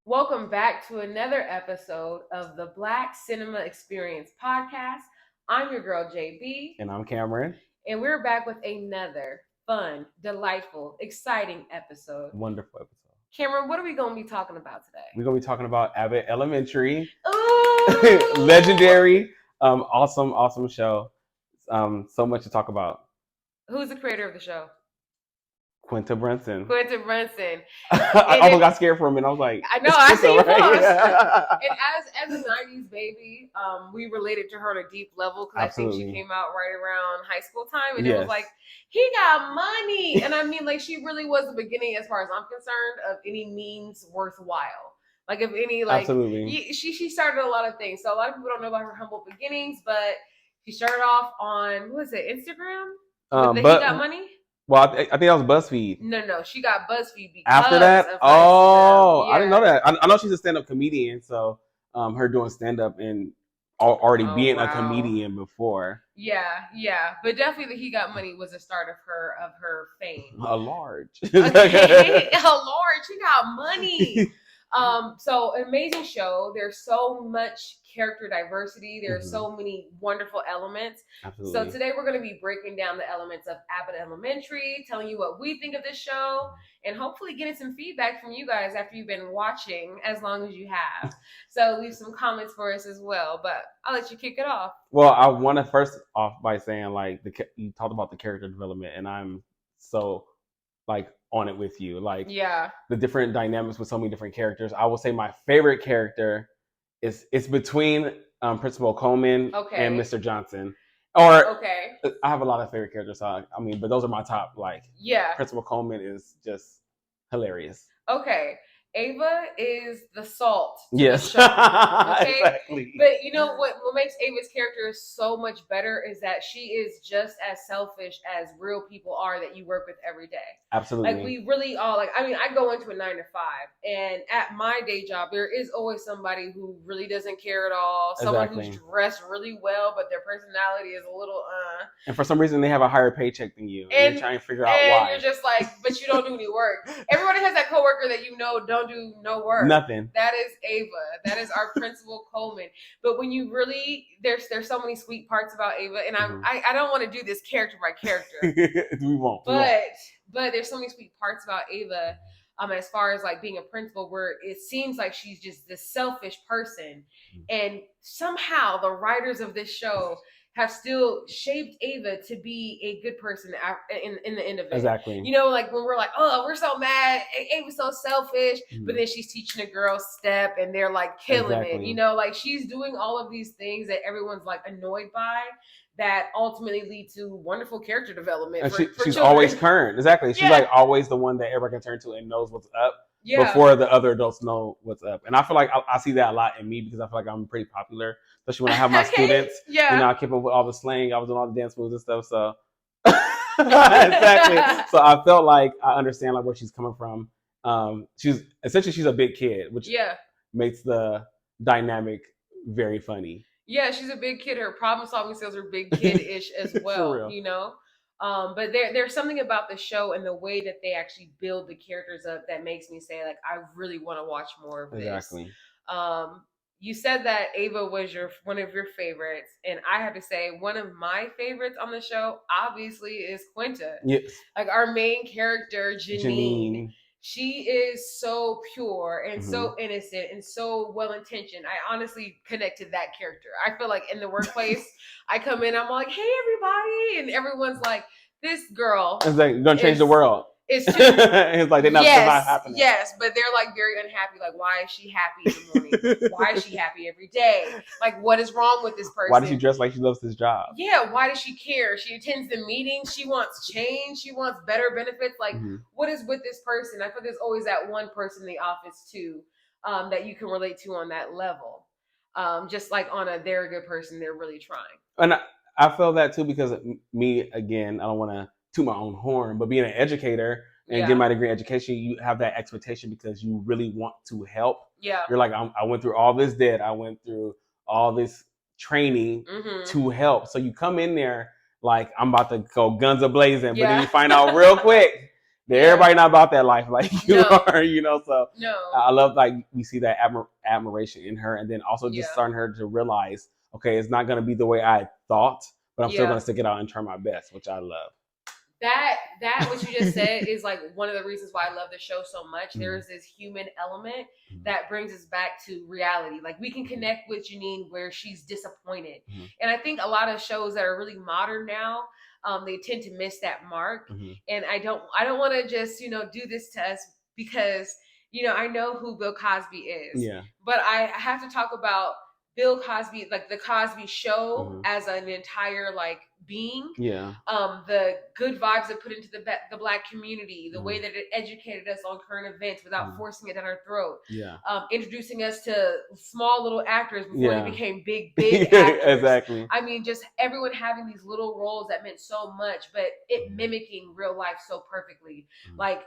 Welcome back to another episode of the Black Cinema Experience podcast. I'm your girl JB, And I'm Cameron. and we're back with another fun, delightful, exciting episode. Wonderful episode. Cameron, what are we going to be talking about today? We're going to be talking about Abbott Elementary. Ooh! Legendary. Awesome show. So much to talk about. Who's the creator of the show? Quinta Brunson. Quinta Brunson. I almost got scared for a minute. I was like, I know, I see you right? And as a '90s baby, we related to her on a deep level because I think she came out right around high school time, and it was like, he got money, and I mean, like, she really was the beginning, as far as I'm concerned, of any means worthwhile. Like, if any, like, absolutely. She started a lot of things. So a lot of people don't know about her humble beginnings, but she started off on, what was it, Instagram? He Got Money. Well, I think that was BuzzFeed. No, she got BuzzFeed because after that. Of yeah. I didn't know that. I know she's a stand-up comedian, so her doing stand-up and already being a comedian before. Yeah, but definitely He Got Money was the start of her fame. A large. Okay, a large. She got money. So amazing show. There's so much character diversity. There's so many wonderful elements. Absolutely. So today we're going to be breaking down the elements of Abbott Elementary, telling you what we think of this show, and hopefully getting some feedback from you guys after you've been watching as long as you have. So leave some comments for us as well. But I'll let you kick it off. Well, I want to first off by saying, like, you talked about the character development, and I'm so like on it with you. Like, the different dynamics with so many different characters. I will say my favorite character is it's between Principal Coleman and Mr. Johnson. Or I have a lot of favorite characters. So I mean, but those are my top. Like, Principal Coleman is just hilarious. Okay. Ava is the salt. Yes. The show, okay? Exactly. But you know what makes Ava's character so much better is that she is just as selfish as real people are that you work with every day. Absolutely. Like, we really all, like, I mean, I go into a 9 to 5, and at my day job, there is always somebody who really doesn't care at all. Someone who's dressed really well, but their personality is a little And for some reason, they have a higher paycheck than you. And you're trying to figure out why. And you're just like, but you don't do any work. Everybody has that coworker that you know don't do no work. Nothing. That is Ava. That is our Principal Coleman. But when you really, there's so many sweet parts about Ava, and I don't want to do this character by character. We won't. But there's so many sweet parts about Ava, as far as like being a principal, where it seems like she's just this selfish person, and somehow the writers of this show have still shaped Ava to be a good person in the end of it. Exactly. You know, like when we're like, oh, we're so mad, Ava's so selfish, but then she's teaching a girl step and they're like killing it. You know, like she's doing all of these things that everyone's like annoyed by, that ultimately lead to wonderful character development. And for she's children. Always current. Exactly. She's like always the one that everyone can turn to and knows what's up before the other adults know what's up. And I feel like I see that a lot in me because I feel like I'm pretty popular, especially when I have my students. You know, I keep up with all the slang. I was doing all the dance moves and stuff. So exactly. So I felt like I understand like where she's coming from. She's a big kid, which makes the dynamic very funny. Yeah, she's a big kid. Her problem-solving skills are big kid-ish as well, you know? But there's something about the show and the way that they actually build the characters up that makes me say, like, I really want to watch more of this. Exactly. You said that Ava was one of your favorites, and I have to say one of my favorites on the show, obviously, is Quinta. Yes. Like, our main character, Janine. She is so pure and so innocent and so well-intentioned. I honestly connect to that character. I feel like in the workplace, I come in, I'm like, hey, everybody. And everyone's like, this girl is like, gonna change the world. It's like they're not happening. Yes, but they're like very unhappy. Like, why is she happy in the morning? Why is she happy every day? Like, what is wrong with this person? Why does she dress like she loves this job? Yeah, why does she care? She attends the meetings. She wants change. She wants better benefits. Like, what is with this person? I feel there's always that one person in the office too, that you can relate to on that level. Just like on they're a good person. They're really trying. And I feel that too because me, again, I don't want to toot my own horn, but being an educator and getting my degree in education, you have that expectation because you really want to help. Yeah. You're like, I went through all this debt. I went through all this training to help. So you come in there like, I'm about to go guns a-blazing, but then you find out real quick, Everybody not about that life like you are, So no. I love like we see that admiration in her, and then also just starting her to realize, okay, it's not going to be the way I thought, but I'm still going to stick it out and try my best, which I love. That what you just said is like one of the reasons why I love the show so much. Mm-hmm. There is this human element that brings us back to reality. Like we can connect with Janine where she's disappointed, and I think a lot of shows that are really modern now, they tend to miss that mark. And I don't want to just do this to us because I know who Bill Cosby is. Yeah. But I have to talk about Bill Cosby, like the Cosby Show, as an entire like being. Yeah. The good vibes it put into the Black community, the way that it educated us on current events without forcing it down our throat. Yeah. Introducing us to small little actors before they became big actors. Exactly. I mean, just everyone having these little roles that meant so much, but it mimicking real life so perfectly. Like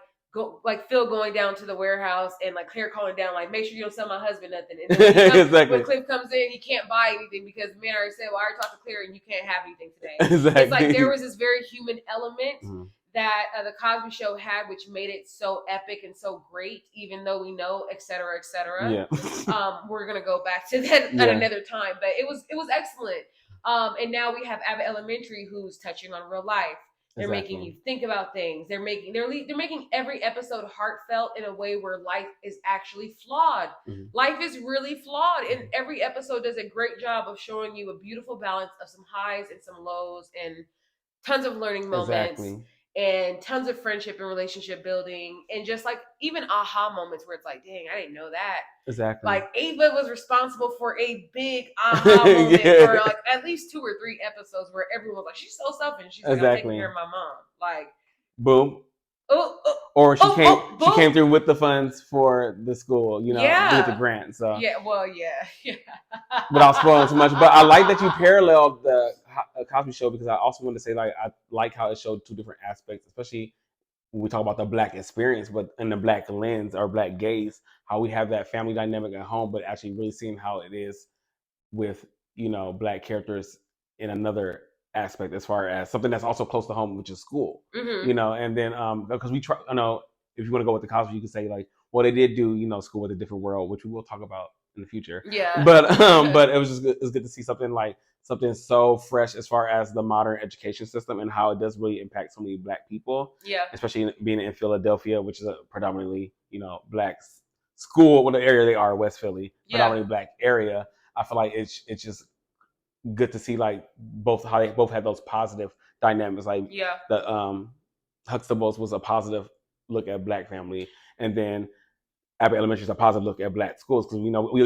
Phil going down to the warehouse and like Claire calling down, like, make sure you don't sell my husband nothing. And then exactly. When Cliff comes in, he can't buy anything because the man already said, well, I already talked to Claire and you can't have anything today. Exactly. It's like there was this very human element that the Cosby Show had, which made it so epic and so great, even though we know, et cetera, et cetera. Yeah. We're going to go back to that at another time. But it was excellent. And now we have Abbott Elementary, who's touching on real life. They're making you think about things. They're making every episode heartfelt in a way where life is actually flawed. Life is really flawed, and every episode does a great job of showing you a beautiful balance of some highs and some lows, and tons of learning moments, and tons of friendship and relationship building, and just like even aha moments where it's like, dang, I didn't know that. Exactly. Like Ava was responsible for a big aha moment for like at least 2 or 3 episodes where everyone was like, she's so selfish. She's like, I'm taking care of my mom. Like, boom. Or she came through with the funds for the school, with the grant. So yeah. Without spoiling too much, but I like that you paralleled the Cosby Show because I also want to say like I like how it showed 2 different aspects, especially when we talk about the Black experience, but in the Black lens or Black gaze, how we have that family dynamic at home, but actually really seeing how it is with Black characters in another aspect as far as something that's also close to home, which is school. And then because we try, if you want to go with the Cosby, you can say like, well, they did do school with a different world, which we will talk about in the future. Yeah. But it was just good. It was good to see something so fresh as far as the modern education system and how it does really impact so many Black people. Yeah. Especially being in Philadelphia, which is a predominantly Black school, what the area they are, West Philly, predominantly Black area. I feel like it's just good to see like how they both had those positive dynamics. Like the Huxtables was a positive look at Black family, and then Abbott Elementary is a positive look at Black schools because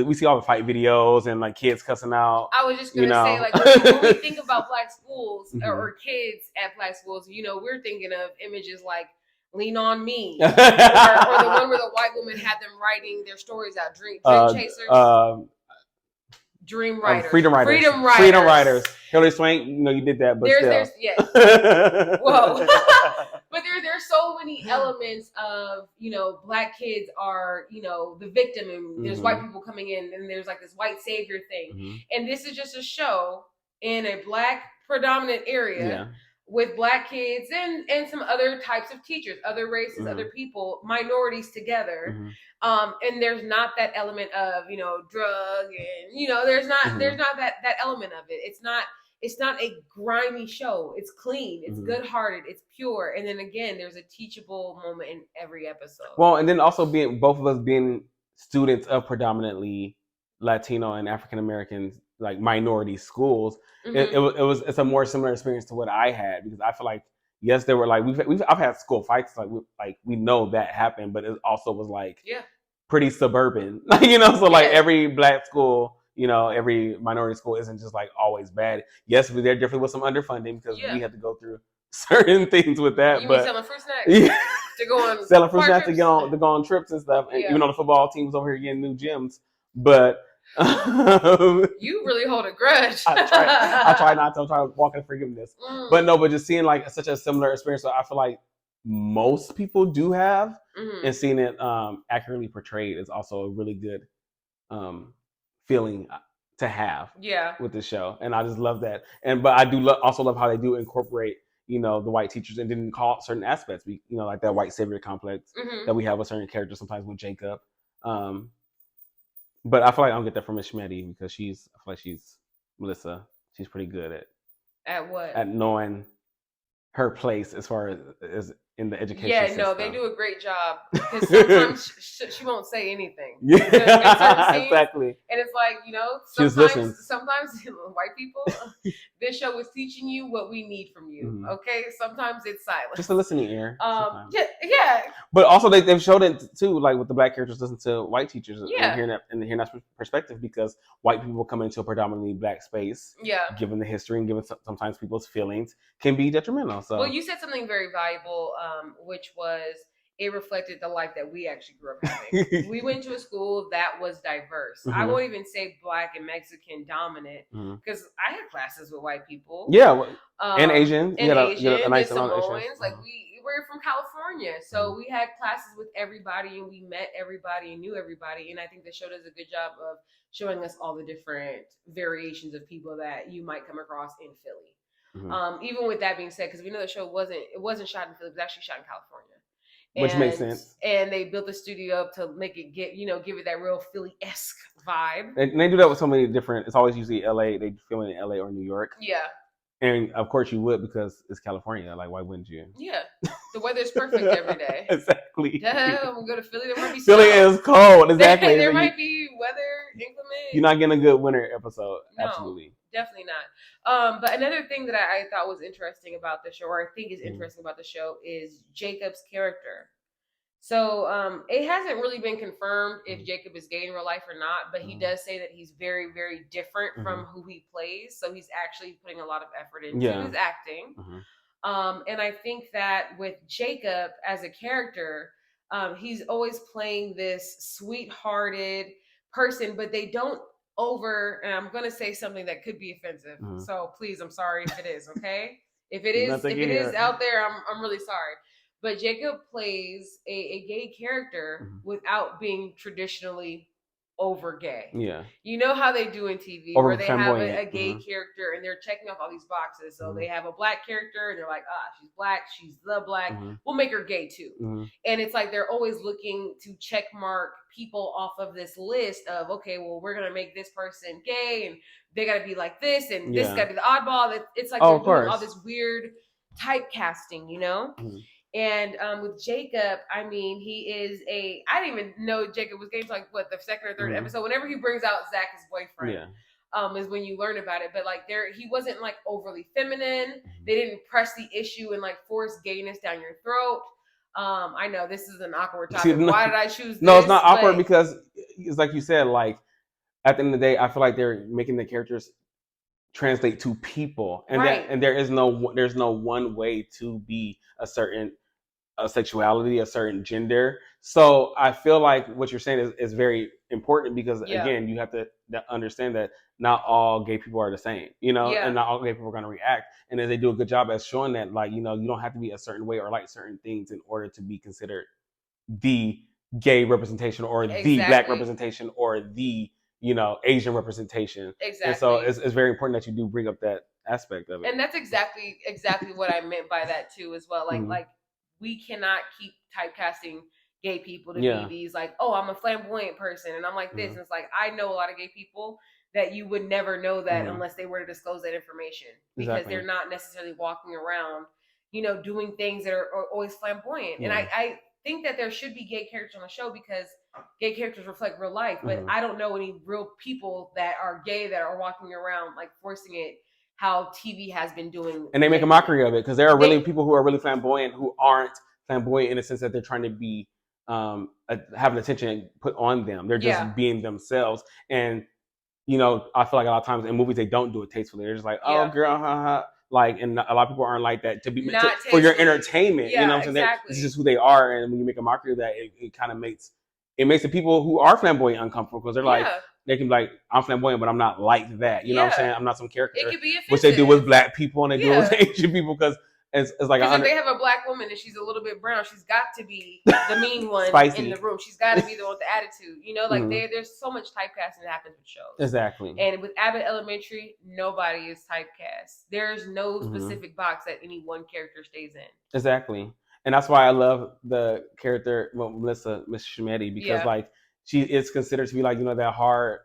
we see all the fight videos and like kids cussing out. I was just gonna say like when we think about Black schools or kids at Black schools, we're thinking of images like Lean on Me or the one where the white woman had them writing their stories out, Dream Chasers. Dream Writers. Freedom Writers. Hilary Swank, you did that, but there's whoa. But there's so many elements of, Black kids are, the victim, and there's white people coming in, and there's like this white savior thing. And this is just a show in a Black predominant area with Black kids and some other types of teachers, other races, other people, minorities together. And there's not that element of, drug and, there's not that element of it. It's not a grimy show. It's clean. It's good-hearted. It's pure. And then again, there's a teachable moment in every episode. Well, and then also both of us being students of predominantly Latino and African American like minority schools, it's a more similar experience to what I had because I feel like yes, there were like I've had school fights like we know that happened, but it also was like pretty suburban, so like every Black school. Every minority school isn't just like always bad. Yes, there definitely was some underfunding because we had to go through certain things with that. But selling fruit snacks to go on selling fruit snacks to go on trips and stuff. And even though the football team was over here getting new gyms, but you really hold a grudge. I try not to. I'm trying to walk in forgiveness. But just seeing like such a similar experience. So I feel like most people do have, and seeing it accurately portrayed is also a really good feeling to have with the show, and I just love that. But I do also love how they do incorporate the white teachers and didn't call out certain aspects, like that white savior complex that we have with certain characters sometimes with Jacob. But I feel like I don't get that from Miss Schmetty because I feel like Melissa. She's pretty good at what? At knowing her place as far as in the education system. No, they do a great job because sometimes she won't say anything. Exactly. And it's like, sometimes white people, this show is teaching you what we need from you. Okay, sometimes it's silent. Just a listening ear. Yeah. But also they've showed it too, like with the black characters listen to white teachers and hearing that perspective, because white people come into a predominantly black space. Yeah. Given the history and given sometimes people's feelings can be detrimental. So well, you said something very valuable, which was it reflected the life that we actually grew up having. We went to a school that was diverse. I won't even say black and Mexican dominant because I had classes with white people. Yeah, and Asian. And Asian, nice Samoans. Like we're from California, so we had classes with everybody and we met everybody and knew everybody. And I think the show does a good job of showing us all the different variations of people that you might come across in Philly. Even with that being said, because we know the show wasn't shot in Philly, it was actually shot in California. Which makes sense. And they built the studio up to make it give it that real Philly-esque vibe. And they do that with so many different. It's always usually LA. They film it in LA or New York. Yeah. And of course you would, because it's California. Like, why wouldn't you? Yeah. The weather's perfect every day. Exactly. Yeah, we'll go to Philly. There might be Philly is cold. Exactly. there might be weather inclement. You're not getting a good winter episode. No, absolutely. Definitely not. But another thing that I thought was interesting about the show, or I think is interesting about the show, is Jacob's character. So it hasn't really been confirmed if Jacob is gay in real life or not, but he does say that he's very, very different from who he plays. So he's actually putting a lot of effort into his acting. And I think that with Jacob as a character, he's always playing this sweet-hearted person, but they don't and I'm going to say something that could be offensive. So please, I'm sorry if it is, okay? If it is out there, I'm really sorry. But Jacob plays a gay character without being traditionally over gay. Yeah. You know how they do in TV where they have a gay character and they're checking off all these boxes. So they have a black character and they're like, she's black, she's the black. We'll make her gay too. And it's like they're always looking to check mark people off of this list of, okay, well, we're going to make this person gay and they got to be like this and this got to be the oddball. It's like they're doing all this weird typecasting, And with Jacob, I mean, he is I didn't even know Jacob was gay until like the second or third episode. Whenever he brings out Zach, his boyfriend, is when you learn about it. But like he wasn't like overly feminine. They didn't press the issue and like force gayness down your throat. I know this is an awkward topic. Why did I choose this? No, it's not awkward because it's like you said, like at the end of the day, I feel like they're making the characters translate to people. And there's no one way to be a certain sexuality, a certain gender. So I feel like what you're saying is very important because again, you have to understand that not all gay people are the same, and not all gay people are going to react. And then they do a good job at showing that, like, you don't have to be a certain way or like certain things in order to be considered the gay representation or the black representation or the, Asian representation. Exactly. And so it's very important that you do bring up that aspect of it. And that's exactly what I meant by that too, as well. Like we cannot keep typecasting gay people to be these like, oh, I'm a flamboyant person and I'm like this. And it's like, I know a lot of gay people that you would never know that unless they were to disclose that information because they're not necessarily walking around, doing things that are always flamboyant. And I think that there should be gay characters on the show because gay characters reflect real life, but I don't know any real people that are gay that are walking around like forcing it how TV has been doing. And they make a mockery of it because there are really people who are really flamboyant who aren't flamboyant in the sense that they're trying to be having attention put on them. They're just being themselves. And, I feel like a lot of times in movies they don't do it tastefully. They're just like, oh, girl, haha. Like, and a lot of people aren't like that to be for your entertainment. Yeah, what I'm saying? This is just who they are. And when you make a mockery of that, it kind of makes the people who are flamboyant uncomfortable because they're like, they can be like, I'm flamboyant, but I'm not like that. You know what I'm saying? I'm not some character. It could be offensive. Which they do with black people and they do with Asian people because it's like if they have a black woman and she's a little bit brown, she's got to be the mean one in the room. She's got to be the one with the attitude. You know, like there's so much typecasting that happens with shows. Exactly. And with Abbott Elementary, nobody is typecast. There's no specific box that any one character stays in. Exactly. And that's why I love the character, Miss Schmetti, because like she is considered to be like, you know, that hard.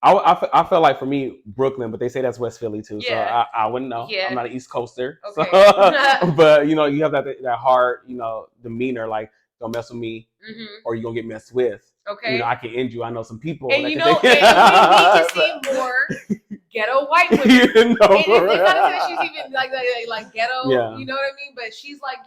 I felt like for me, Brooklyn, but they say that's West Philly too. Yeah. So I wouldn't know. Yeah. I'm not an East Coaster. Okay. So, but you know, you have that hard, you know, demeanor, like don't mess with me, or you're gonna get messed with. Okay. You know, I can end you. I know some people. And you know, and we need to see more ghetto white women. It's not that she's even like ghetto. Yeah. You know what I mean? But she's like,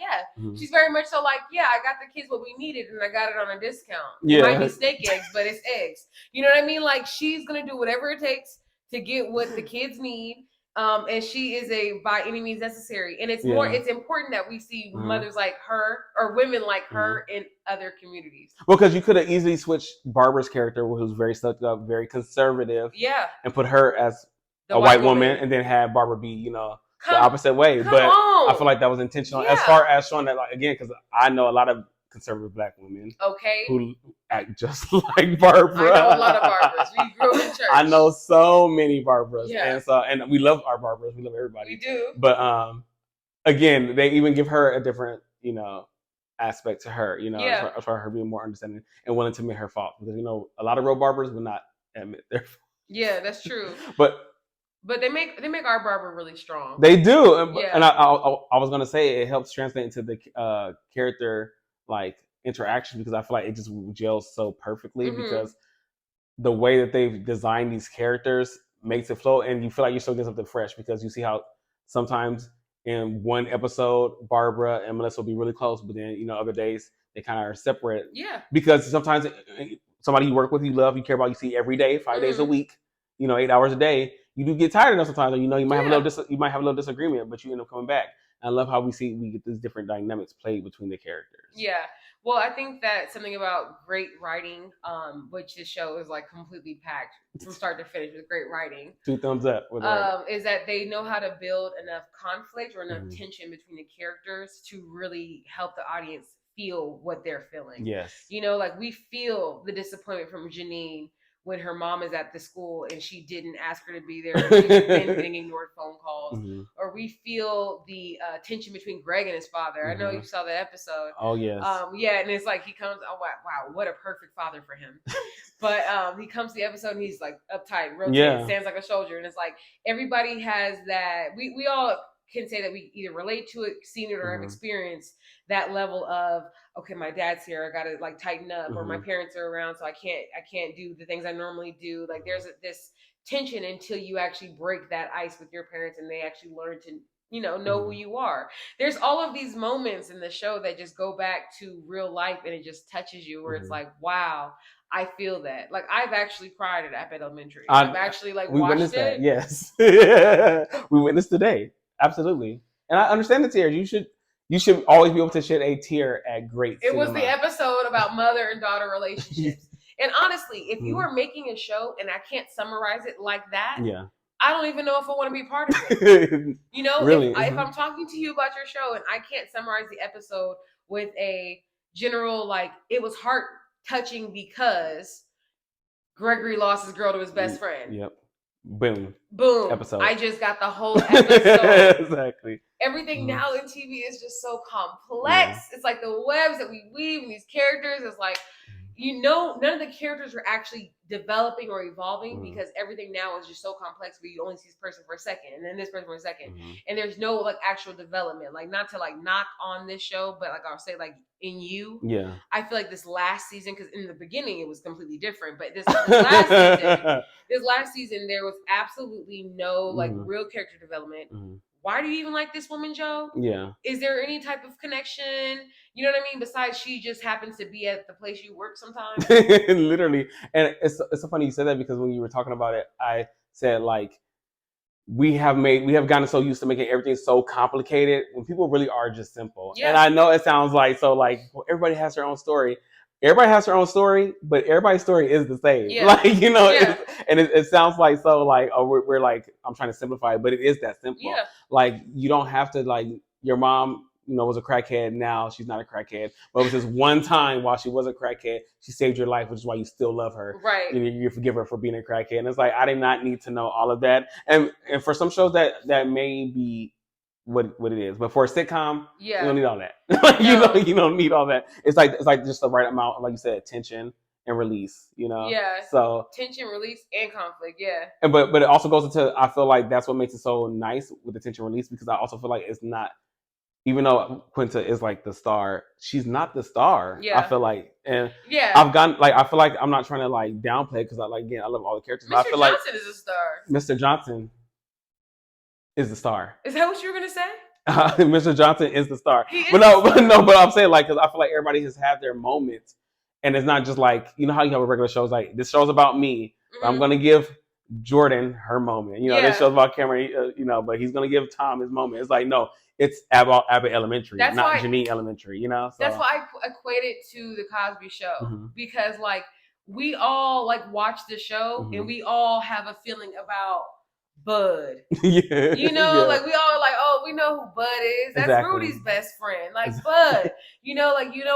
she's very much so like, I got the kids what we needed, and I got it on a discount. Yeah. It might be snake eggs, but it's eggs. You know what I mean? Like she's gonna do whatever it takes to get what the kids need. And she is a by any means necessary, and it's more. It's important that we see mothers like her or women like her in other communities. Well, because you could have easily switched Barbara's character, who's very stuck up, very conservative, and put her as a white woman, and then have Barbara be, you know, the opposite way. But I feel like that was intentional, as far as showing that, like, again, because I know a lot of conservative black women who act just like Barbara. I know a lot of Barbaras. We grew up in church. I know so many Barbaras. And we love our Barbaras. We love everybody. We do. But again, they even give her a different, you know, aspect to her, you know, for her being more understanding and willing to admit her fault. Because, you know, a lot of real Barbaras will not admit their fault. Yeah, that's true. But they make our Barbara really strong. They do. And I was going to say it helps translate into the character like interaction, because I feel like it just gels so perfectly because the way that they've designed these characters makes it flow, and you feel like you're still getting something fresh, because you see how sometimes in one episode Barbara and Melissa will be really close, but then, you know, other days they kind of are separate. Yeah. Because sometimes somebody you work with, you love, you care about, you see every day, 5 days a week, you know, 8 hours a day. You do get tired of them sometimes, or, you know, you might have a little disagreement, but you end up coming back. I love how we get these different dynamics played between the characters. Yeah. Well, I think that something about great writing, which this show is like completely packed from start to finish with great writing. 2 thumbs up. Is that they know how to build enough conflict or enough tension between the characters to really help the audience feel what they're feeling. Yes. You know, like we feel the disappointment from Janine when her mom is at the school and she didn't ask her to be there, she's been getting ignored phone calls, or we feel the tension between Greg and his father. I know you saw that episode. Oh yes. And it's like he comes. Oh wow, what a perfect father for him. But he comes to the episode and he's like uptight, real stands like a soldier, and it's like everybody has that. We all can say that we either relate to it, seen it, or have experienced that level of, okay, my dad's here, I gotta like tighten up, or my parents are around, so I can't do the things I normally do. Like there's this tension until you actually break that ice with your parents and they actually learn to, you know who you are. There's all of these moments in the show that just go back to real life, and it just touches you where it's like, wow, I feel that. Like I've actually cried at Abbott Elementary. I've actually like we watched witnessed it. That. Yes. We witnessed today. Absolutely. And I understand the tears. You should always be able to shed a tear at great cinema. It was the episode about mother and daughter relationships. And honestly, if you are making a show and I can't summarize it like that, I don't even know if I want to be part of it. You know, really? If I'm talking to you about your show and I can't summarize the episode with a general, like, it was heart touching because Gregory lost his girl to his best friend. Yep. Boom. Episode. I just got the whole episode. Exactly. Everything now in TV is just so complex. It's like the webs that we weave in these characters. It's like, none of the characters are actually developing or evolving because everything now is just so complex where you only see this person for a second and then this person for a second. And there's no like actual development. Like not to like knock on this show, but like I'll say like in You. Yeah. I feel like this last season, because in the beginning it was completely different, but this last season there was absolutely no like real character development. Why do you even like this woman, Joe? Yeah. Is there any type of connection? You know what I mean? Besides, she just happens to be at the place you work sometimes. Literally. And it's so funny you said that, because when you were talking about it, I said like, we have gotten so used to making everything so complicated when people really are just simple. Yeah. And I know it sounds like, so like, well, everybody has their own story. Everybody has their own story, but everybody's story is the same. Yeah. Like, you know, it sounds like, so like, oh, we're like, I'm trying to simplify it, but it is that simple. Yeah. Like, you don't have to like, your mom, was a crackhead. Now she's not a crackhead. But it was this one time while she was a crackhead, she saved your life, which is why you still love her. Right. You forgive her for being a crackhead. And it's like, I did not need to know all of that. And for some shows that may be what it is. But for a sitcom, you don't need all that. You don't need all that. It's like just the right amount, like you said, tension and release, Yeah. So tension, release, and conflict, yeah. And but it also goes into, I feel like that's what makes it so nice with the tension release, because I also feel like it's not, even though Quinta is like the star, she's not the star. Yeah. I feel like, and yeah, I've gotten like, I feel like I'm not trying to like downplay, because I love all the characters. Mr. I feel Johnson is a star. Mr. Johnson is the star. Is that what you were gonna say? Mr. Johnson is the star. But I'm saying, like, because I feel like everybody has had their moments. And it's not just like, how you have a regular show. It's like, this show's about me. Mm-hmm. I'm going to give Jordan her moment. This show's about Cameron, but he's going to give Tom his moment. It's like, no, it's Abbott Elementary, not Janine Elementary, So. That's why I equate it to The Cosby Show. Mm-hmm. Because, like, we all, like, watch the show, mm-hmm. and we all have a feeling about Bud. Yeah. Like, we all like, oh, we know who Bud is. That's exactly. Rudy's best friend. Like, Bud.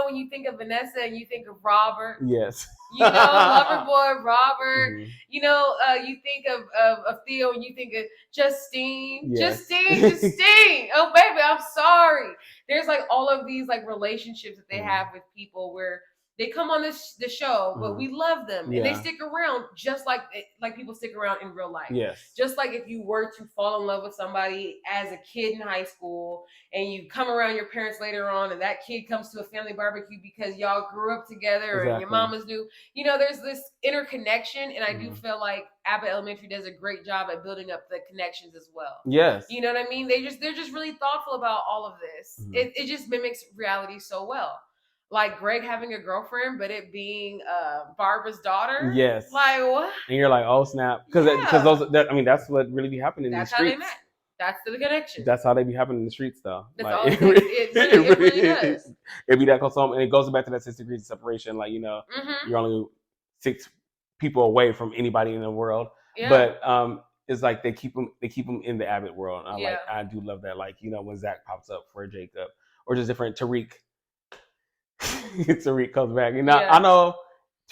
When you think of Vanessa and you think of Robert. Yes. Lover boy Robert. Mm-hmm. You think of Theo and you think of Justine. Yes. Justine. Oh, baby, I'm sorry. There's like all of these like relationships that they have with people where they come on the show, but we love them, and they stick around just like people stick around in real life. Yes. Just like if you were to fall in love with somebody as a kid in high school, and you come around your parents later on, and that kid comes to a family barbecue because y'all grew up together, and your mamas knew. There's this interconnection, and I do feel like Abbott Elementary does a great job at building up the connections as well. Yes. You know what I mean? They're just really thoughtful about all of this. Mm-hmm. It just mimics reality so well. Like Greg having a girlfriend, but it being Barbara's daughter. Yes. Like what? And you're like, oh snap, because that's what really be happening in the streets. That's how they met. That's the connection. That's how they be happening in the streets, though. That's all it really does. It be that close home, and it goes back to that 6 degrees of separation. Like mm-hmm. you're only 6 people away from anybody in the world. Yeah. But it's like they keep them in the Abbott world. And I do love that. Like when Zach pops up for Jacob, or just different Tariq. Tariq comes back. I know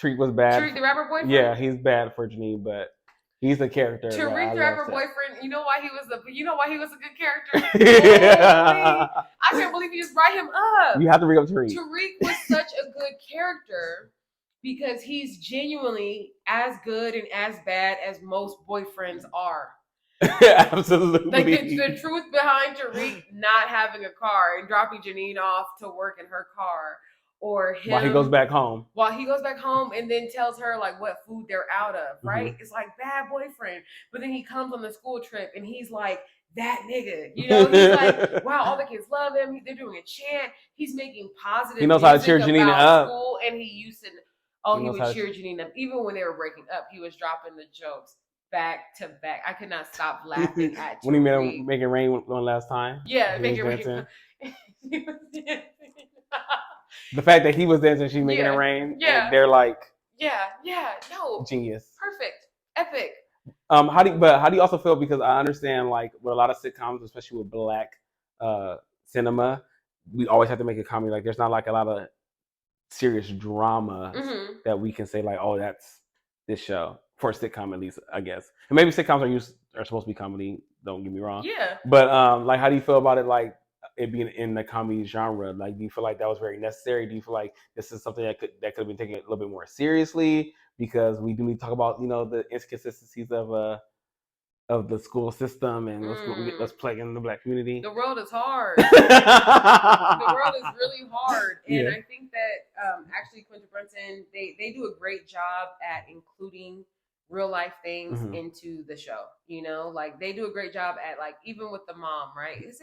Tariq was bad. Tariq, the rapper boyfriend? Yeah, he's bad for Janine, but he's a character. Tariq, the rapper boyfriend, you know why he was a good character? Yeah. I can't believe you just brought him up. You have to bring up Tariq. Tariq was such a good character because he's genuinely as good and as bad as most boyfriends are. Absolutely. Like the truth behind Tariq not having a car and dropping Janine off to work in her car. Or him while he goes back home and then tells her like what food they're out of, right? Mm-hmm. It's like bad boyfriend. But then he comes on the school trip and he's like that nigga. He's like, wow, all the kids love him. They're doing a chant. He's making positive. He knows how to cheer Janine up. School, and he used to. He would cheer Janine up. Even when they were breaking up, he was dropping the jokes back to back. I could not stop laughing at when he made him make it rain one last time. Yeah, make it rain. The fact that he was dancing, she's making it rain. Yeah, they're like, no, genius, perfect, epic. How do you also feel? Because I understand, like, with a lot of sitcoms, especially with Black cinema, we always have to make a comedy. Like, there's not like a lot of serious drama that we can say like, oh, that's this show for a sitcom, at least, I guess. And maybe sitcoms are supposed to be comedy. Don't get me wrong. Yeah. But like, how do you feel about it? Like, it being in the comedy genre, like, do you feel like that was very necessary? Do you feel like this is something that could have been taken a little bit more seriously? Because we do need to talk about, the inconsistencies of the school system and what's plaguing the Black community. The world is hard. The world is really hard, and I think that actually Quinta Brunson they do a great job at including real life things into the show. Like they do a great job at, like, even with the mom, right? Who's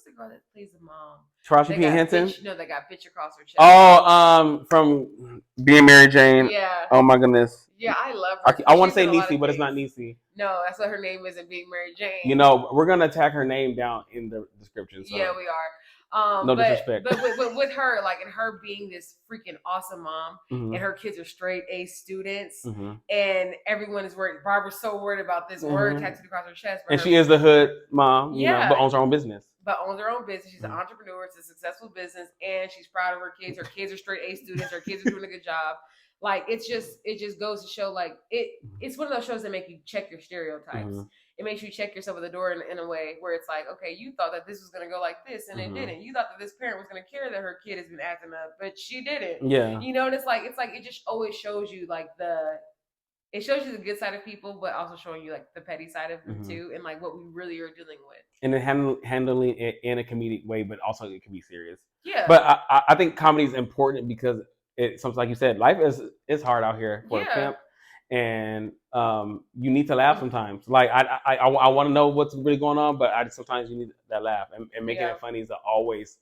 the girl that plays the mom? Taraji P. Henson? No, they got bitch across her chest. Oh, from Being Mary Jane. Yeah. Oh my goodness. Yeah, I love her. I want to say Niecy, but it's not Niecy. No, that's what her name is in Being Mary Jane. We're gonna tag her name down in the description. So. Yeah, we are. No disrespect. But with her, like, and her being this freaking awesome mom, and her kids are straight A students, and everyone is worried. Barbara's so worried about this word tattooed across her chest. And she is the hood mom, you know, but owns her own business. But owns her own business. She's an entrepreneur. It's a successful business, and she's proud of her kids. Her kids are straight A students. Her kids are doing a good job. Like, it just goes to show, like, it's one of those shows that make you check your stereotypes. It makes you check yourself at the door in a way where it's like, okay, you thought that this was going to go like this, and it didn't. You thought that this parent was going to care that her kid has been acting up, but she didn't. Yeah. You know, and it's like it just always shows you, like, it shows you the good side of people, but also showing you, like, the petty side of them too, and, like, what we really are dealing with. And then handling it in a comedic way, but also it can be serious. Yeah. But I think comedy is important because something like you said, life is hard out here for a pimp, and you need to laugh sometimes. Like, I want to know what's really going on, but sometimes you need that laugh, and making it funny is always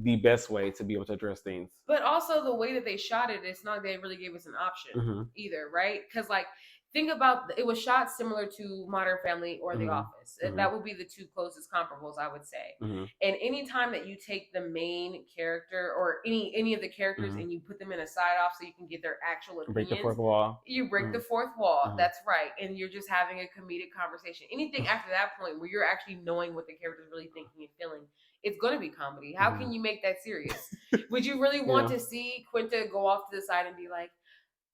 the best way to be able to address things. But also the way that they shot it, it's not like they really gave us an option either, right? Because, like, think about, it was shot similar to Modern Family or The Office. That would be the two closest comparables, I would say. And anytime that you take the main character or any of the characters and you put them in a side off so you can get their actual opinions, break the fourth wall. You break the fourth wall. That's right. And you're just having a comedic conversation. Anything after that point where you're actually knowing what the character's really thinking and feeling, it's going to be comedy. How can you make that serious? Would you really want to see Quinta go off to the side and be like,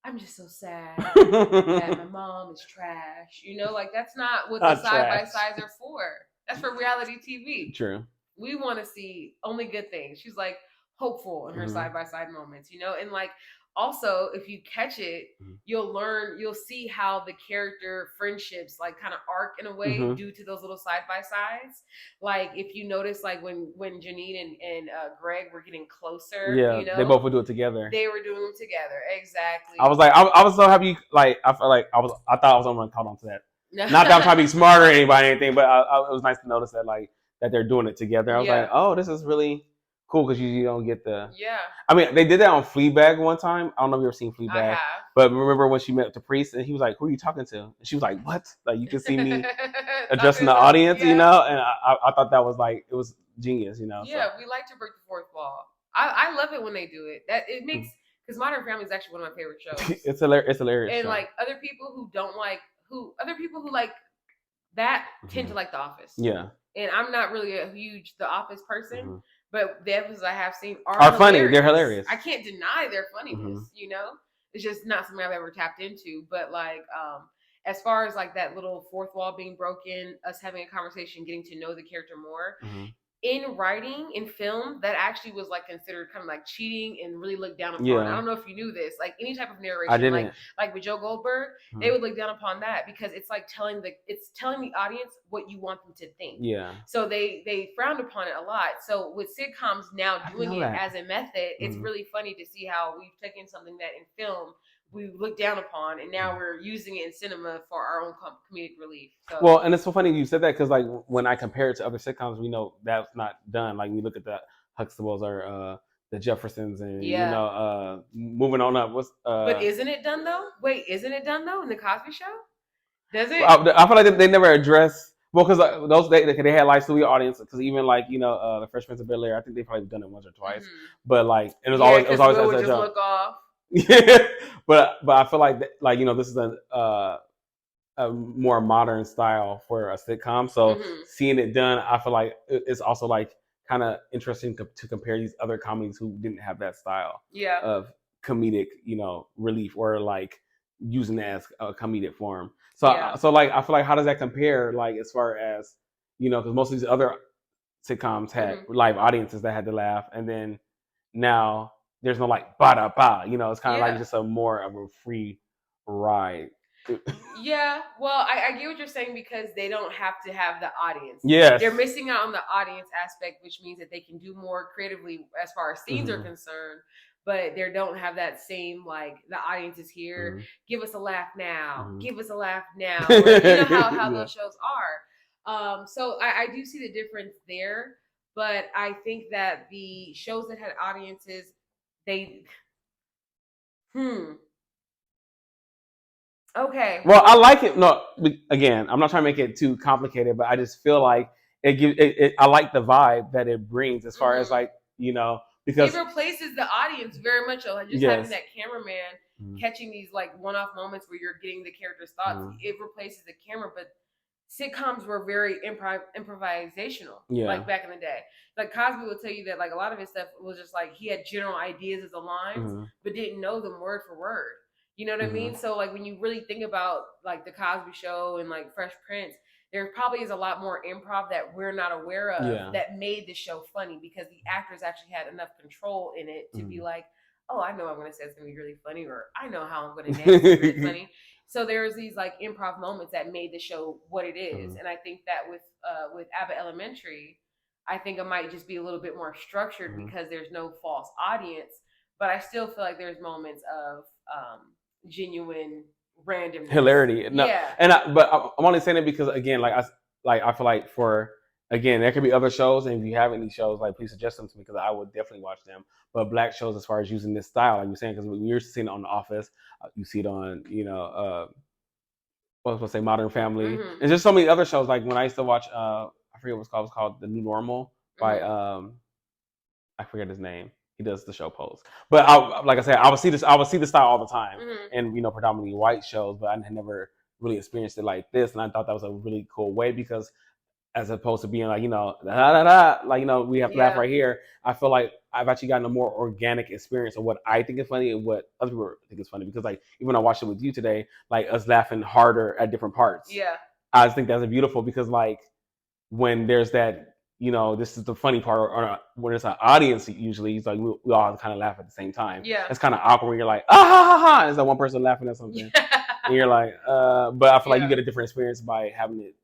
I'm just so sad that my mom is trash. You know, like, that's not what the side-by-sides are for. That's for reality TV. True. We want to see only good things. She's, like, hopeful in her side-by-side moments, you know? And, like, also, if you catch it, you'll see how the character friendships, like, kind of arc in a way due to those little side-by-sides. Like, if you notice, like, when Janine and Greg were getting closer, you know, they both would do it together. They were doing them together. Exactly. I was like, I was so happy. Like, I felt like I thought I was going to caught on to that. Not that I'm trying to be smarter or anybody or anything, but it was nice to notice that, like, that they're doing it together. I was like, oh, this is really cool, because you don't get the... Yeah. I mean, they did that on Fleabag one time. I don't know if you've ever seen Fleabag. I have. But remember when she met the priest and he was like, who are you talking to? And she was like, what? Like, you can see me addressing the audience, you know? And I thought that was, like, it was genius, you know? Yeah, we like to break the fourth wall. I love it when they do it. That it makes... Because Modern Family is actually one of my favorite shows. It's hilarious. And, like, other people who like that tend to like The Office. Yeah. And I'm not really a huge The Office person, but the episodes I have seen are funny. They're hilarious. I can't deny their funniness, you know? It's just not something I've ever tapped into. But, like, as far as, like, that little fourth wall being broken, us having a conversation, getting to know the character more, in writing, in film, that actually was, like, considered kind of like cheating and really looked down upon. I don't know if you knew this. Like, any type of narration, I didn't. like with Joe Goldberg, they would look down upon that because it's like telling the audience what you want them to think. Yeah. So they frowned upon it a lot. So with sitcoms now doing it as a method, it's really funny to see how we've taken something that in film we look down upon, and now we're using it in cinema for our own comedic relief. So. Well, and it's so funny you said that because, like, when I compare it to other sitcoms, we know that's not done. Like, we look at the Huxtables or the Jeffersons, and you know, moving on up. But isn't it done though? Wait, isn't it done though in the Cosby Show? Does it? I feel like they never address. Well, because those they had live studio audience. Because even, like, you know, the Fresh Prince of Bel-Air, I think they've probably done it once or twice. But, like, it was always Will would just look off. Yeah, but I feel like you know, this is a more modern style for a sitcom. So seeing it done, I feel like it's also, like, kind of interesting to compare these other comedies who didn't have that style of comedic, you know, relief or, like, using it as a comedic form. So so, like, I feel like, how does that compare, like, as far as, you know, because most of these other sitcoms had live audiences that had to laugh, and then now there's no, like, ba-da-ba, you know, it's kind of like just a more of a free ride. Yeah, well, I get what you're saying because they don't have to have the audience. Yes. They're missing out on the audience aspect, which means that they can do more creatively as far as scenes are concerned, but they don't have that same, like, the audience is here, give us a laugh now, give us a laugh now. Or, you know how those shows are. So I do see the difference there, but I think that the shows that had audiences, Okay. Well, I like it. No, again, I'm not trying to make it too complicated, but I just feel like I like the vibe that it brings as far as like, you know, because it replaces the audience very much. Like just having that cameraman catching these like one-off moments where you're getting the character's thoughts. It replaces the camera, but sitcoms were very improvisational, like back in the day. Like Cosby will tell you that like a lot of his stuff was just like he had general ideas as the lines, but didn't know them word for word. You know what I mean? So like when you really think about like the Cosby Show and like Fresh Prince, there probably is a lot more improv that we're not aware of that made the show funny because the actors actually had enough control in it to be like, oh, I know I'm going to say it's going to be really funny, or I know how I'm going to make it really funny. So there's these like improv moments that made the show what it is, and I think that with Abbott Elementary, I think it might just be a little bit more structured because there's no false audience, but I still feel like there's moments of genuine randomness, hilarity. No, but I'm only saying it because again, I feel like again, there could be other shows, and if you have any shows, like please suggest them to me because I would definitely watch them. But black shows, as far as using this style, like you're saying, because we were seeing it on The Office, you see it on, you know, what was I supposed to say, Modern Family, and just so many other shows. Like when I used to watch, I forget what it's called. It's called The New Normal by I forget his name. He does the show Pose. But like I said, I would see the style all the time, and you know, predominantly white shows. But I had never really experienced it like this, and I thought that was a really cool way because, as opposed to being like, you know, da, da, da, like, you know, we have to laugh right here. I feel like I've actually gotten a more organic experience of what I think is funny and what other people think is funny. Because like even when I watched it with you today, like us laughing harder at different parts. Yeah, I just think that's beautiful because like when there's that. You know, this is the funny part, or when it's an audience, usually it's like we all kind of laugh at the same time. Yeah, it's kind of awkward when you're like, ah ha ha ha, is that one person laughing at something, and you're like, but I feel like you get a different experience by having it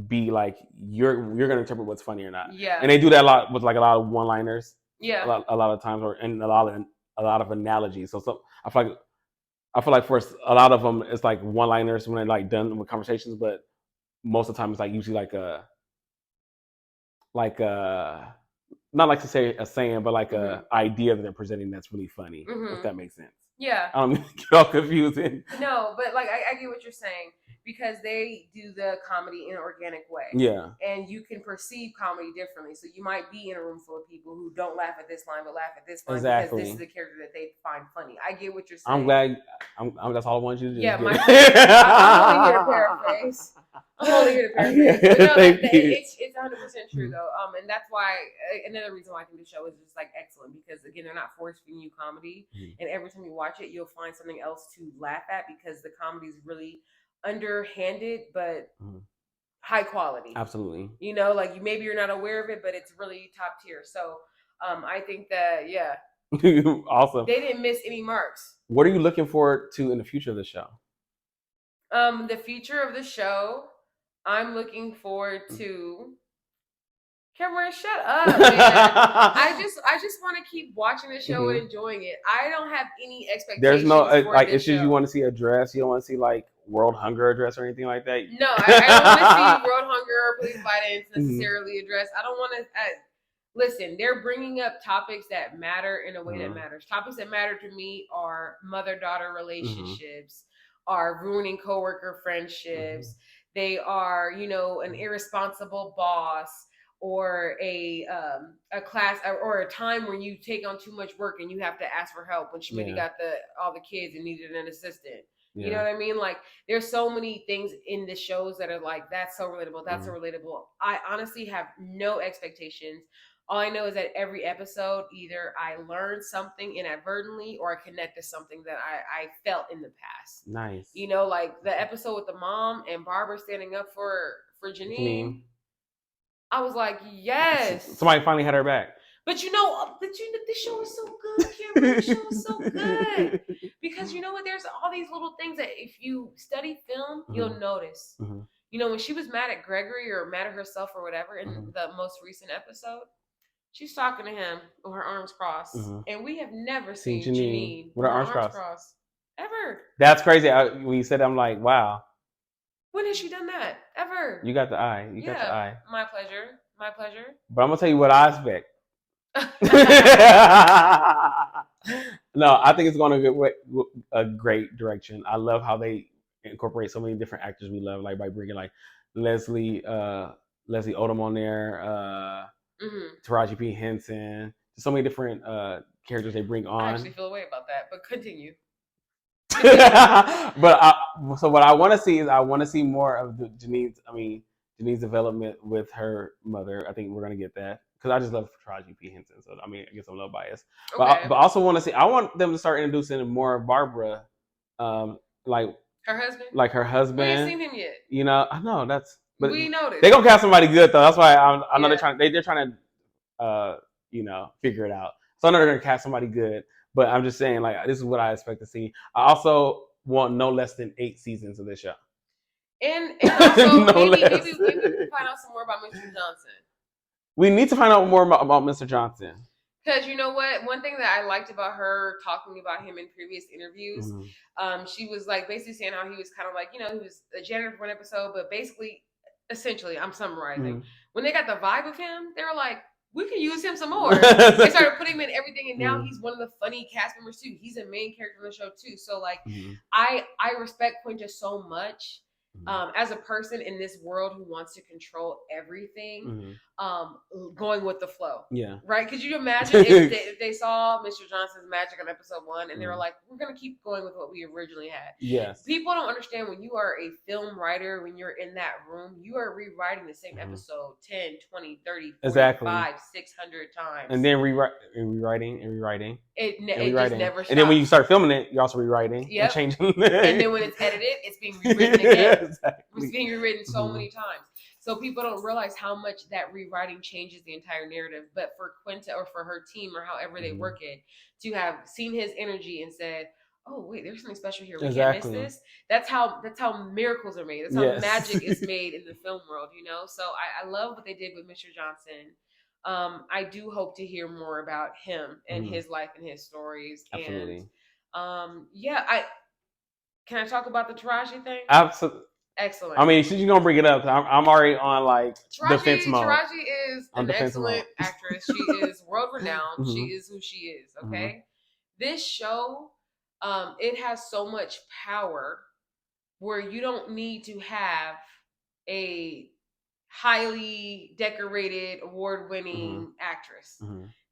be like you're gonna interpret what's funny or not. Yeah, and they do that a lot with like a lot of one-liners. Yeah, a lot of times, and a lot of analogies. So I feel like for a lot of them, it's like one-liners when they're like done with conversations, but most of the time it's like usually not like to say a saying, but like a idea that they're presenting that's really funny. If that makes sense. Yeah. I don't get all confusing. No, but like I get what you're saying because they do the comedy in an organic way. Yeah. And you can perceive comedy differently. So you might be in a room full of people who don't laugh at this line but laugh at this line because this is the character that they find funny. I get what you're saying. I'm glad. That's all I want you to do. Yeah, I'm only here to paraphrase. I'm only here to paraphrase. But no, it's 100% true though. And that's why another reason why I think the show is just like excellent because again they're not force feeding you comedy, and every time you watch it you'll find something else to laugh at because the comedy is really underhanded but high quality. Absolutely. You know, like maybe you're not aware of it, but it's really top tier. So I think that awesome. They didn't miss any marks. What are you looking forward to in the future of the show? The future of the show, I'm looking forward to. Cameron, shut up, man. I just want to keep watching the show and enjoying it. I don't have any expectations. There's no like issues you want to see addressed. You don't want to see like world hunger addressed or anything like that. No, I don't want to see world hunger or police violence necessarily addressed. I don't want to. Listen, they're bringing up topics that matter in a way that matters. Topics that matter to me are mother-daughter relationships, are ruining coworker friendships. They are, you know, an irresponsible boss. Or a class or a time when you take on too much work and you have to ask for help when Schmitty got all the kids and needed an assistant. Yeah. You know what I mean? Like there's so many things in the shows that are like that's so relatable. That's so relatable. I honestly have no expectations. All I know is that every episode either I learn something inadvertently or I connect to something that I felt in the past. Nice. You know, like the episode with the mom and Barbara standing up for Janine. I was like, yes. Somebody finally had her back. But you know, this show is so good, Cameron. This show is so good. Because you know what? There's all these little things that if you study film, you'll notice. You know, when she was mad at Gregory or mad at herself or whatever in the most recent episode, she's talking to him with her arms crossed. And we have never seen Janine with her arms crossed. Ever. That's crazy. When you said that, I'm like, wow. When has she done that? Ever? You got the eye. You got the eye. My pleasure. My pleasure. But I'm gonna tell you what I expect. No, I think it's going a great direction. I love how they incorporate so many different actors we love, like by bringing like Leslie Leslie Odom on there, Taraji P. Henson, so many different characters they bring on. I actually feel a way about that, but continue. So what I want to see is I want to see more of Janine's development with her mother. I think we're gonna get that because I just love Taraji P. Henson. So I mean, I guess I'm a little biased, but also want to see. I want them to start introducing more of Barbara, like her husband. Like her husband. We ain't seen him yet. You know, I know that's. But we know this. They gonna cast somebody good though. That's why I know they're trying to figure it out. So I know they're gonna cast somebody good. But I'm just saying, like, this is what I expect to see. I also want no less than 8 seasons of this show. And also, maybe we can find out some more about Mr. Johnson. We need to find out more about Mr. Johnson. Because you know what? One thing that I liked about her talking about him in previous interviews, she was like basically saying how he was kind of like, he was a janitor for one episode, but essentially, I'm summarizing. When they got the vibe of him, they were like, we can use him some more. They started putting him in everything, and now he's one of the funny cast members too. He's a main character on the show too. So like, I respect Quinta so much as a person in this world who wants to control everything, going with the flow. Yeah. Right? Could you imagine if they saw Mr. Johnson's magic on episode 1 and they were like, we're going to keep going with what we originally had. Yes. People don't understand when you are a film writer, when you're in that room, you are rewriting the same episode 10, 20, 30, 45, 600 times. And then rewriting. It just never stops. And then when you start filming it, you're also rewriting and changing. And then when it's edited, it's being rewritten again. Exactly. It's being rewritten so many times. So people don't realize how much that rewriting changes the entire narrative. But for Quinta or for her team or however they work it, to have seen his energy and said, oh wait, there's something special here. We can't miss this. That's how miracles are made. That's how magic is made in the film world, So I love what they did with Mr. Johnson. I do hope to hear more about him and his life and his stories. Absolutely. And can I talk about the Taraji thing? Absolutely. Excellent. I mean, since you're gonna bring it up, I'm already on like defense mode. Taraji is an excellent actress. She is world renowned. She is who she is. Okay. This show, it has so much power where you don't need to have a highly decorated, award-winning actress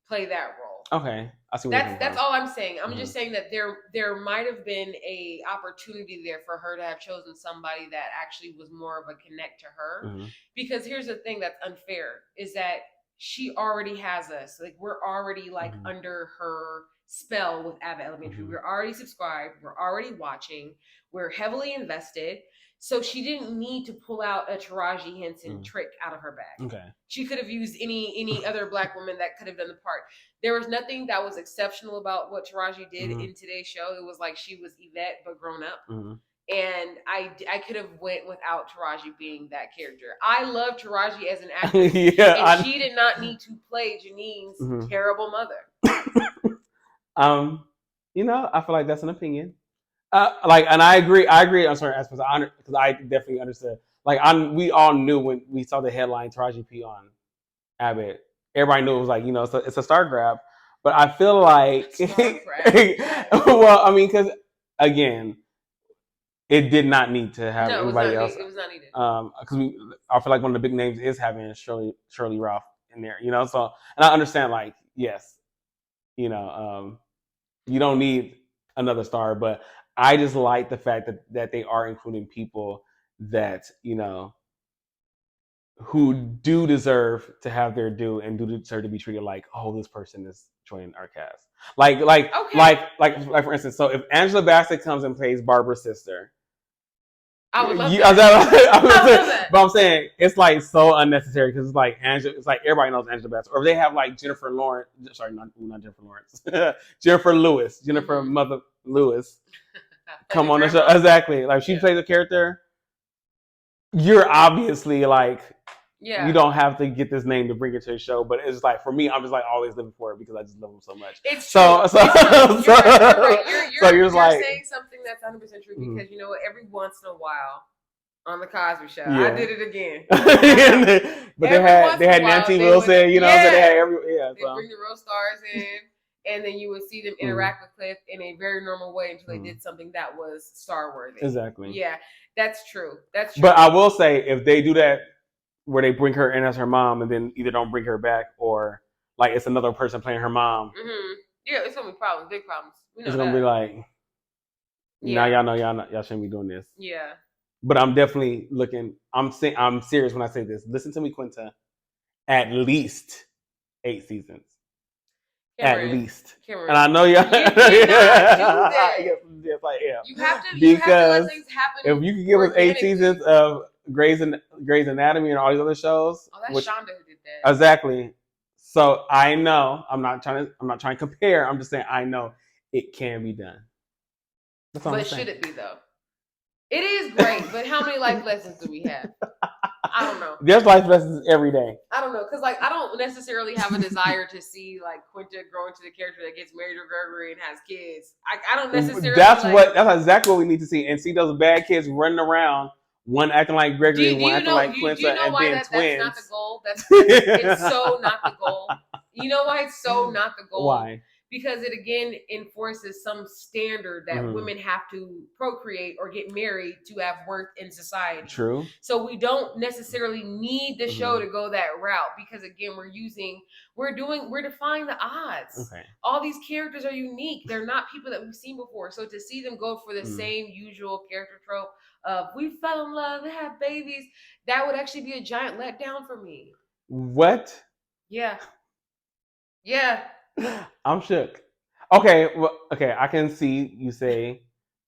play that role. Okay, I see. That's all I'm saying. I'm just saying that there might have been a opportunity there for her to have chosen somebody that actually was more of a connect to her. Because here's the thing that's unfair is that she already has us. Like we're already like under her spell with Abbott Elementary. We're already subscribed. We're already watching. We're heavily invested. So she didn't need to pull out a Taraji Henson trick out of her bag. Okay. She could have used any other Black woman that could have done the part. There was nothing that was exceptional about what Taraji did in today's show. It was like she was Yvette but grown up. And I could have went without Taraji being that character. I love Taraji as an actress. She did not need to play Janine's terrible mother. I feel like that's an opinion. And I agree. I'm sorry, because I definitely understood. We all knew when we saw the headline Taraji P on Abbott. Everybody knew it was like it's a star grab. But I feel like, well, I mean, because again, it did not need to have anybody else. It was not needed. Because I feel like one of the big names is having Shirley Ralph in there. So and I understand yes, you don't need another star, but I just like the fact that they are including people that, who do deserve to have their due and do deserve to be treated like, oh, this person is joining our cast. Like for instance, so if Angela Bassett comes and plays Barbara's sister, I would love that. But I'm saying it's like so unnecessary because it's like everybody knows Angela Bassett. Or if they have like Jennifer Lawrence, sorry, not Jennifer Lawrence, Jennifer Mother Lewis, come on the show. Exactly, like she plays a character. You're obviously like, you don't have to get this name to bring it to the show, but it's like for me, I'm just like always living for it because I just love them so much. It's true. You're saying something that's 100% true because you know what? Every once in a while on the Cosby Show, I did it again. But they had Nancy Wilson, so they had they bring the real stars in. And then you would see them interact with Cliff in a very normal way until they did something that was star-worthy. Exactly. Yeah, that's true. That's true. But I will say, if they do that where they bring her in as her mom and then either don't bring her back or like it's another person playing her mom. Mm-hmm. Yeah, it's gonna be problems, big problems. It's gonna be like, now y'all know y'all shouldn't be doing this. Yeah. But I'm definitely looking. I'm serious when I say this. Listen to me, Quinta. At least 8 seasons. Cameron, at least. Cameron. And I know y'all. You cannot do that. You have to let things happen. If you could give us 8 seasons of Grey's Anatomy and all these other shows. Oh, that's Shonda who did that. Exactly. So I know. I'm not trying to compare. I'm just saying I know it can be done. But should it be though? It is great, but how many life lessons do we have? I don't know. There's life lessons every day. I don't know, because like I don't necessarily have a desire to see like Quinta grow into the character that gets married to Gregory and has kids. I don't necessarily. That's exactly what we need to see, and see those bad kids running around, one acting like Gregory, one acting like Quinta, and then twins. That's not the goal. It's so not the goal. You know why it's so not the goal? Why? Because it again enforces some standard that women have to procreate or get married to have worth in society. True. So we don't necessarily need the show to go that route because again, we're defying the odds. Okay. All these characters are unique. They're not people that we've seen before. So to see them go for the same usual character trope of we fell in love and have babies, that would actually be a giant letdown for me. What? Yeah. I'm shook. Okay, I can see you say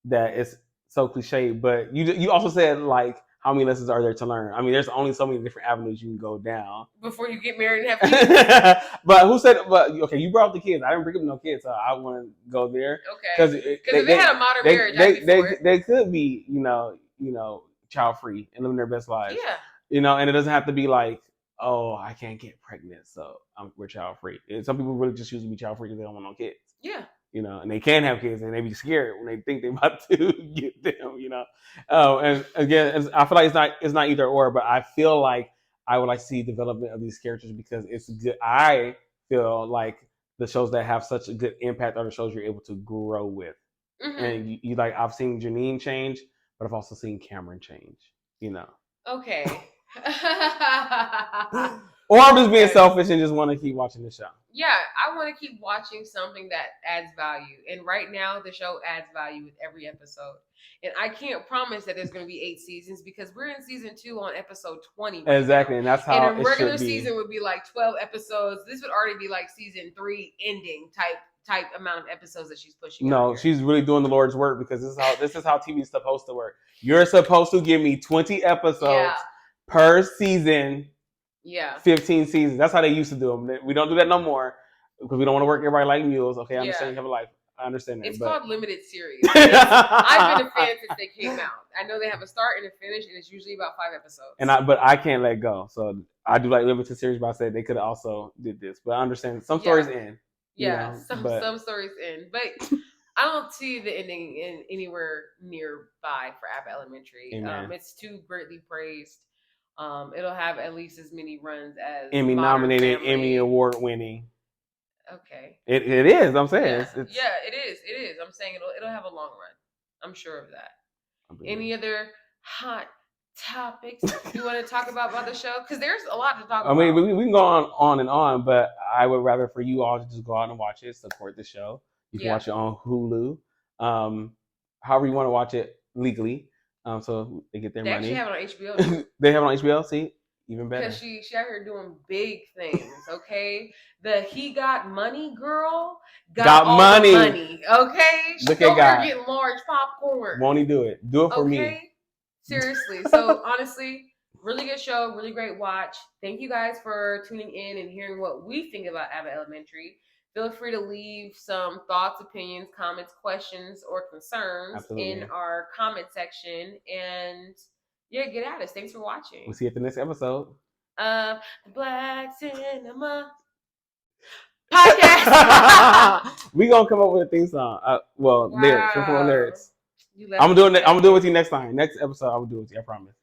that it's so cliche, but you also said like how many lessons are there to learn? I mean, there's only so many different avenues you can go down before you get married and have kids. But who said? But okay, you brought up the kids. I didn't bring up no kids, so I want to go there. Okay, because if they had a modern marriage, they could be child free and living their best lives. Yeah, and it doesn't have to be like, oh, I can't get pregnant, so we're child free. And some people really just choose to be child free because they don't want no kids. Yeah. And they can have kids and they be scared when they think they're about to get them, And again, I feel like it's not either or, but I feel like I would like to see development of these characters because it's good. I feel like the shows that have such a good impact are the shows you're able to grow with. Mm-hmm. And you like, I've seen Janine change, but I've also seen Cameron change, Okay. Or I'm just being selfish and just want to keep watching the show. Yeah, I want to keep watching something that adds value. And right now, the show adds value with every episode. And I can't promise that there's going to be 8 seasons because we're in season 2 on episode 20. Right exactly, now. And that's how. And a regular season would be like 12 episodes. This would already be like season 3 ending type amount of episodes that she's pushing. No, she's really doing the Lord's work because this is how TV is supposed to work. You're supposed to give me 20 episodes per season. Yeah. 15 seasons. That's how they used to do them. We don't do that no more because we don't want to work everybody like mules. Okay, I understand you have a life. I understand that. It's called limited series. I've been a fan since they came out. I know they have a start and a finish, and it's usually about 5 episodes. But I can't let go. So I do like limited series, but I said they could have also did this. But I understand some stories end. Yeah, some stories end. But I don't see the ending in anywhere nearby for Abbott Elementary. It's too greatly praised. It'll have at least as many runs as Emmy nominated, Emmy award winning. Okay. It is. I'm saying. It is. I'm saying it'll have a long run. I'm sure of that. Any other hot topics you want to talk about the show? Because there's a lot to talk about. I mean, we can go on and on, but I would rather for you all to just go out and watch it, support the show. You can watch it on Hulu. However you want to watch it legally. So they get their money. They actually have it on HBO. They have it on HBO. See, even better. Because she out here doing big things. Okay, the He Got Money girl got all money. The money. Okay, look at God. Getting large popcorn. Won't he do it? Do it for me. Seriously. So honestly, really good show, really great watch. Thank you guys for tuning in and hearing what we think about Abbott Elementary. Feel free to leave some thoughts, opinions, comments, questions, or concerns in our comment section. And get at us. Thanks for watching. We'll see you at the next episode of the Black Cinema Podcast. We gonna come up with a theme song. Lyrics. We're lyrics. I'm gonna do it with you next time. Next episode, I will do it with you. I promise.